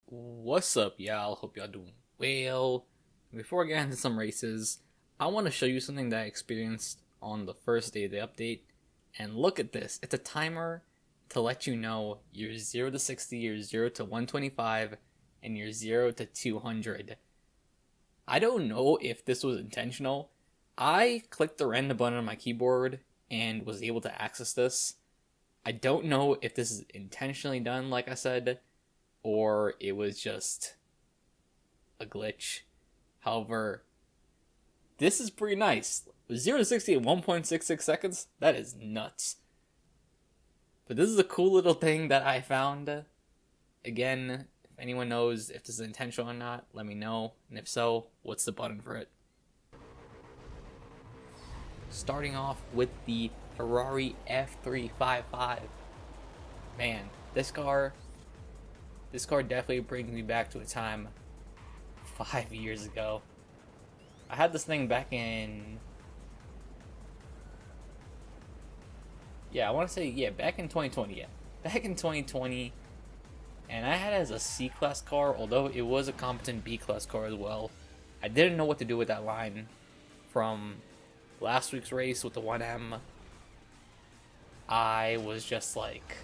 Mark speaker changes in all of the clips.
Speaker 1: What's up, y'all? Hope y'all doing well. Before I get into some races, I want to show you something that I experienced on the first day of the update. And look at this. It's a timer to let you know you're 0 to 60, you're 0 to 125, and you're 0 to 200. I don't know if this was intentional. I clicked the random button on my keyboard and was able to access this. I don't know if this is intentionally done, like I said, or it was just a glitch. However, this is pretty nice. 0 to 60 in 1.66 seconds? That is nuts. But this is a cool little thing that I found. Again, if anyone knows if this is intentional or not, let me know. And if so, what's the button for it? Starting off with the Ferrari F355. Man, this car definitely brings me back to a time 5 years ago. I had this thing back in... back in 2020, Back in 2020, and I had it as a C-Class car, although it was a competent B-Class car as well. I didn't know what to do with that line from last week's race with the 1M. I was just like...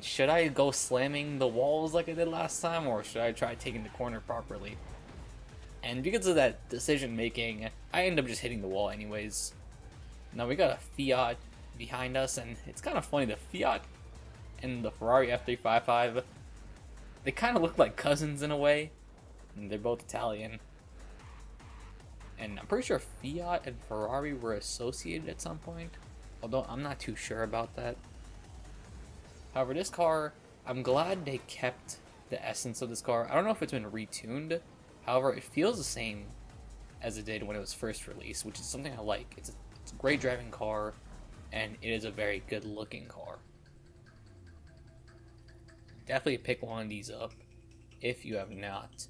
Speaker 1: should I go slamming the walls like I did last time, or should I try taking the corner properly? And because of that decision making, I ended up just hitting the wall anyways. Now we got a Fiat behind us, and it's kind of funny, the Fiat and the Ferrari F355, they kind of look like cousins in a way, and they're both Italian. And I'm pretty sure Fiat and Ferrari were associated at some point, although I'm not too sure about that. However, this car, I'm glad they kept the essence of this car. I don't know if it's been retuned. However, it feels the same as it did when it was first released, which is something I like. It's a great driving car, and it is a very good looking car. Definitely pick one of these up. If you have not,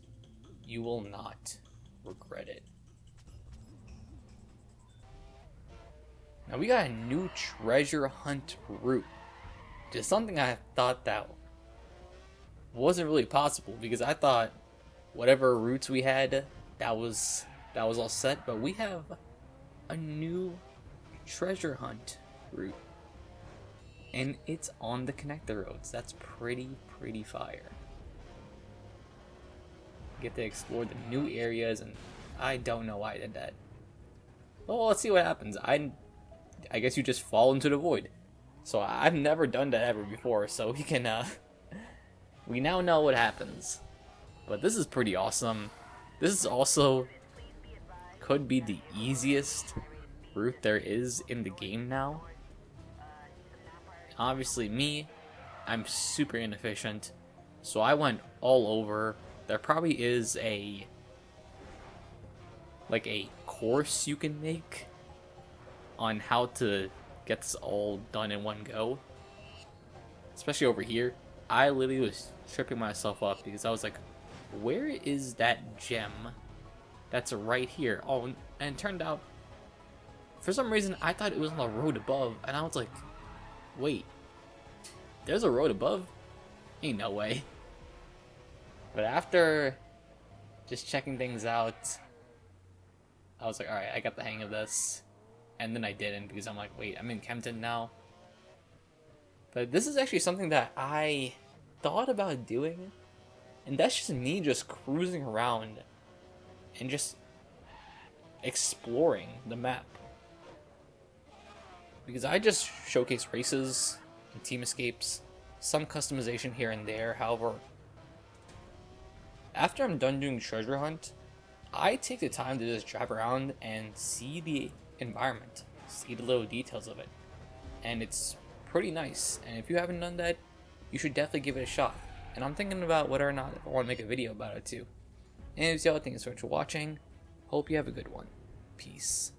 Speaker 1: you will not regret it. Now we got a new treasure hunt route. Just something I thought that wasn't really possible, because I thought whatever routes we had, that was all set, but we have a new treasure hunt route, and it's on the connector roads. That's pretty fire. Get to explore the new areas, and I don't know why I did that. Well, let's see what happens. I guess you just fall into the void. So I've never done that ever before, so we can, we now know what happens. But this is pretty awesome. This is also, could be the easiest route there is in the game now. Obviously me, I'm super inefficient, so I went all over. There probably is a course you can make on how to get this all done in one go. Especially over here, I literally was tripping myself up because I was like, where is that gem that's right here? Oh, and it turned out, for some reason, I thought it was on the road above, and I was like, wait, there's a road above? Ain't no way. But after just checking things out, I was like, alright, I got the hang of this. And then I didn't, because I'm like, wait, I'm in Kempton now. But this is actually something that I thought about doing, and that's just me just cruising around and just exploring the map. Because I just showcase races and team escapes, some customization here and there. However, after I'm done doing treasure hunt, I take the time to just drive around and see the environment, see the little details of it, and it's pretty nice. And if you haven't done that, you should definitely give it a shot. And I'm thinking about whether or not I want to make a video about it too. And if y'all, thank you so much for watching. Hope you have a good one. Peace.